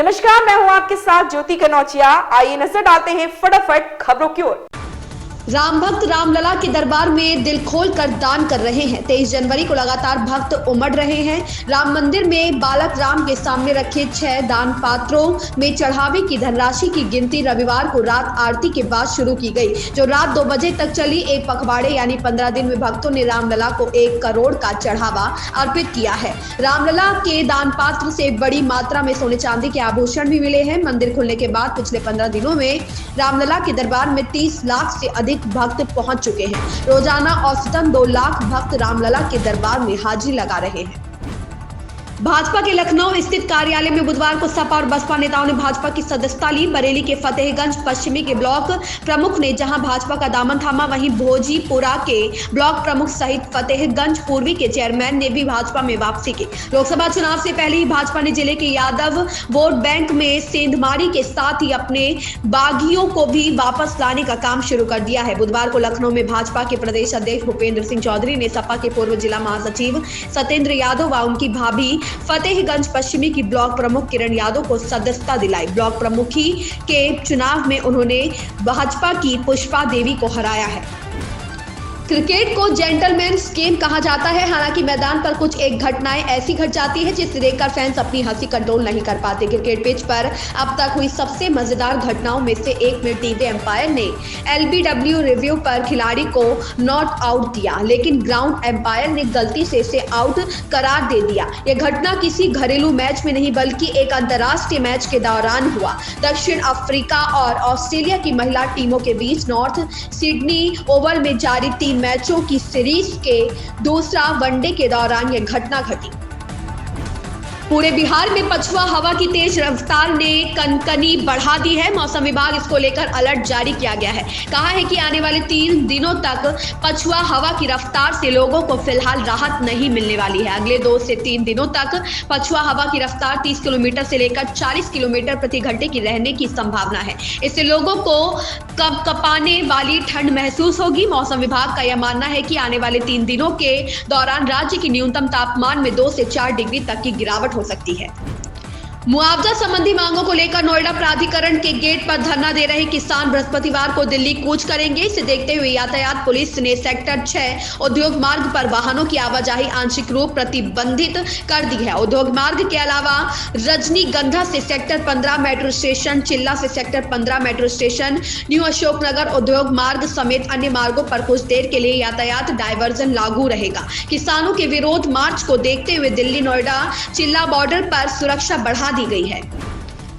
नमस्कार, मैं हूं आपके साथ ज्योति कनौजिया। आइए नजर डालते हैं फटाफट खबरों की ओर। राम भक्त रामलला के दरबार में दिल खोल कर दान कर रहे हैं। 23 जनवरी को लगातार भक्त उमड़ रहे हैं। राम मंदिर में बालक राम के सामने रखे 6 दान पात्रों में चढ़ावे की धनराशि की गिनती रविवार को रात आरती के बाद शुरू की गई, जो रात 2 बजे तक चली। एक पखवाड़े यानी 15 दिन में भक्तों ने रामलला को 1 करोड़ का चढ़ावा अर्पित किया है। रामलला के दान पात्र से बड़ी मात्रा में सोने चांदी के आभूषण भी मिले हैं। मंदिर खुलने के बाद पिछले 15 दिनों में रामलला के दरबार में 30 लाख से अधिक भक्त पहुंच चुके हैं। रोजाना औसतन 2 लाख भक्त रामलला के दरबार में हाजिरी लगा रहे हैं। भाजपा के लखनऊ स्थित कार्यालय में बुधवार को सपा और बसपा नेताओं ने भाजपा की सदस्यता ली। बरेली के फतेहगंज पश्चिमी के ब्लॉक प्रमुख ने जहां भाजपा का दामन थामा, वहीं भोजीपुरा के ब्लॉक प्रमुख सहित फतेहगंज पूर्वी के चेयरमैन ने भी भाजपा में वापसी की। लोकसभा चुनाव से पहले ही भाजपा ने जिले के यादव वोट बैंक में सेंधमारी के साथ ही अपने बागियों को भी वापस लाने का काम शुरू कर दिया है। बुधवार को लखनऊ में भाजपा के प्रदेश अध्यक्ष भूपेंद्र सिंह चौधरी ने सपा के पूर्व जिला महासचिव सत्येंद्र यादव व उनकी भाभी फतेहगंज पश्चिमी की ब्लॉक प्रमुख किरण यादव को सदस्यता दिलाई। ब्लॉक प्रमुखी के चुनाव में उन्होंने भाजपा की पुष्पा देवी को हराया है। क्रिकेट को जेंटलमैन्स गेम कहा जाता है। हालांकि मैदान पर कुछ एक घटनाएं ऐसी घट जाती है जिसे देखकर फैंस अपनी हंसी कंट्रोल नहीं कर पाते। क्रिकेट पिच पर अब तक हुई सबसे मजेदार घटनाओं में से एक में टीवी एम्पायर ने LBW रिव्यू पर खिलाड़ी को नॉट आउट दिया, लेकिन ग्राउंड एम्पायर ने गलती से इसे आउट करार दे दिया। यह घटना किसी घरेलू मैच में नहीं बल्कि एक अंतर्राष्ट्रीय मैच के दौरान हुआ। दक्षिण अफ्रीका और ऑस्ट्रेलिया की महिला टीमों के बीच नॉर्थ सिडनी ओवल में जारी 3 मैचों की सीरीज के दूसरा वनडे के दौरान यह घटना घटी। पूरे बिहार में पछुआ हवा की तेज रफ्तार ने कनकनी बढ़ा दी है। मौसम विभाग इसको लेकर अलर्ट जारी किया गया है। कहा है कि आने वाले 3 दिनों तक पछुआ हवा की रफ्तार से लोगों को फिलहाल राहत नहीं मिलने वाली है। अगले 2 से 3 दिनों तक पछुआ हवा की रफ्तार 30 किलोमीटर से लेकर 40 किलोमीटर प्रति घंटे की रहने की संभावना है। इससे लोगों को कपकपाने वाली ठंड महसूस होगी। मौसम विभाग का यह मानना है कि आने वाले 3 दिनों के दौरान राज्य की न्यूनतम तापमान में 2 से 4 डिग्री तक की गिरावट हो सकती है। मुआवजा संबंधी मांगों को लेकर नोएडा प्राधिकरण के गेट पर धरना दे रहे किसान बृहस्पतिवार को दिल्ली कूच करेंगे। इसे देखते हुए यातायात पुलिस ने सेक्टर 6 उद्योग मार्ग पर वाहनों की आवाजाही आंशिक रूप प्रतिबंधित कर दी है। उद्योग मार्ग के अलावा रजनीगंधा से सेक्टर 15 मेट्रो स्टेशन, चिल्ला से sector 15 metro station, new Ashoknagar उद्योग मार्ग समेत अन्य मार्गों पर कुछ देर के लिए यातायात डायवर्जन लागू रहेगा। किसानों के विरोध मार्च को देखते हुए दिल्ली नोएडा चिल्ला बॉर्डर पर सुरक्षा बढ़ा दी गई है।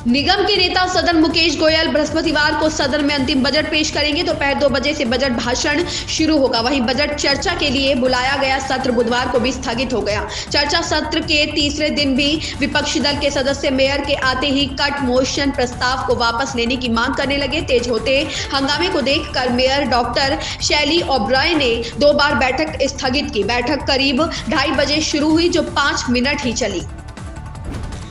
निगम के नेता सदन मुकेश गोयल बृहस्पतिवार को सदन में अंतिम बजट पेश करेंगे। दोपहर 2 बजे से बजट भाषण शुरू होगा। वहीं बजट चर्चा के लिए बुलाया गया सत्र बुधवार को भी स्थगित हो गया। चर्चा सत्र के तीसरे दिन भी विपक्षी दल के सदस्य मेयर के आते ही कट मोशन प्रस्ताव को वापस लेने की मांग करने लगे। तेज होते हंगामे को देखकर मेयर डॉक्टर शैली ओब्रॉय ने 2 बार बैठक स्थगित की। बैठक करीब 2:30 बजे शुरू हुई, जो 5 मिनट ही चली।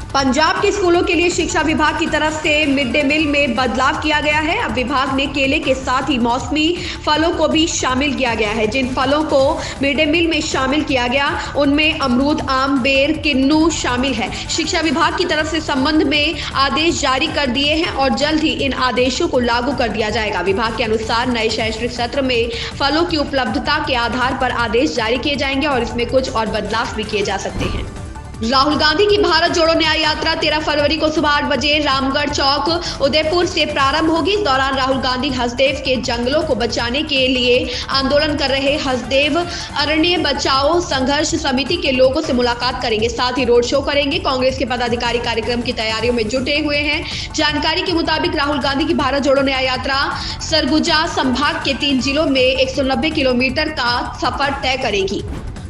पंजाब के स्कूलों के लिए शिक्षा विभाग की तरफ से मिड डे मील में बदलाव किया गया है। अब विभाग ने केले के साथ ही मौसमी फलों को भी शामिल किया गया है। जिन फलों को मिड डे मील में शामिल किया गया उनमें अमरूद, आम, बेर, किन्नू शामिल है। शिक्षा विभाग की तरफ से संबंध में आदेश जारी कर दिए हैं और जल्द ही इन आदेशों को लागू कर दिया जाएगा। विभाग के अनुसार नए शैक्षणिक सत्र में फलों की उपलब्धता के आधार पर आदेश जारी किए जाएंगे और इसमें कुछ और बदलाव भी किए जा सकते हैं। राहुल गांधी की भारत जोड़ो न्याय यात्रा 13 फरवरी को सुबह 8 बजे रामगढ़ चौक उदयपुर से प्रारंभ होगी। इस दौरान राहुल गांधी हसदेव के जंगलों को बचाने के लिए आंदोलन कर रहे हसदेव अरण्य बचाओ संघर्ष समिति के लोगों से मुलाकात करेंगे, साथ ही रोड शो करेंगे। कांग्रेस के पदाधिकारी कार्यक्रम की तैयारियों में जुटे हुए हैं। जानकारी के मुताबिक राहुल गांधी की भारत जोड़ो न्याय यात्रा सरगुजा संभाग के 3 जिलों में 190 किलोमीटर का सफर तय करेगी।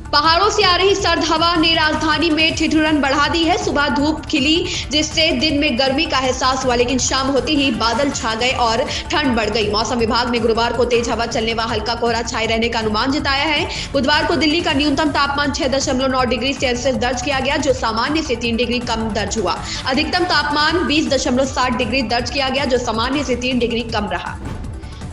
पहाड़ों से आ रही सर्द हवा ने राजधानी में ठिठुरन बढ़ा दी है। सुबह धूप खिली जिससे दिन में गर्मी का एहसास हुआ, लेकिन शाम होते ही बादल छा गए और ठंड बढ़ गई। मौसम विभाग ने गुरुवार को तेज हवा चलने व हल्का कोहरा छाए रहने का अनुमान जताया है। बुधवार को दिल्ली का न्यूनतम तापमान 6.9 डिग्री सेल्सियस दर्ज किया गया, जो सामान्य से 3 डिग्री कम दर्ज हुआ। अधिकतम तापमान 20.7 डिग्री दर्ज किया गया, जो सामान्य से 3 डिग्री कम रहा।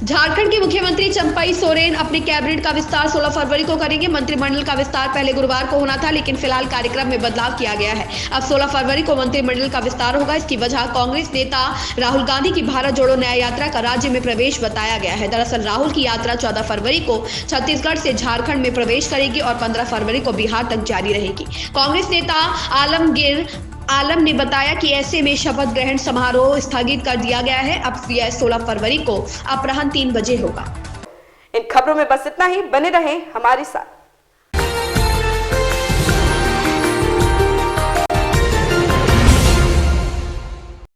झारखंड की मुख्यमंत्री चंपई सोरेन अपने कैबिनेट का विस्तार 16 फरवरी को करेंगे। मंत्रिमंडल का विस्तार पहले गुरुवार को होना था, लेकिन फिलहाल कार्यक्रम में बदलाव किया गया है। अब 16 फरवरी को मंत्रिमंडल का विस्तार होगा। इसकी वजह कांग्रेस नेता राहुल गांधी की भारत जोड़ो न्याय यात्रा का राज्य में प्रवेश बताया गया है। दरअसल राहुल की यात्रा 14 फरवरी को छत्तीसगढ़ से झारखंड में प्रवेश करेगी और 15 फरवरी को बिहार तक जारी रहेगी। कांग्रेस नेता आलमगीर आलम ने बताया कि ऐसे में शपथ ग्रहण समारोह स्थगित कर दिया गया है। अब यह 16 फरवरी को अपराह्न 3 बजे होगा। इन खबरों में बस इतना ही। बने रहें हमारे साथ।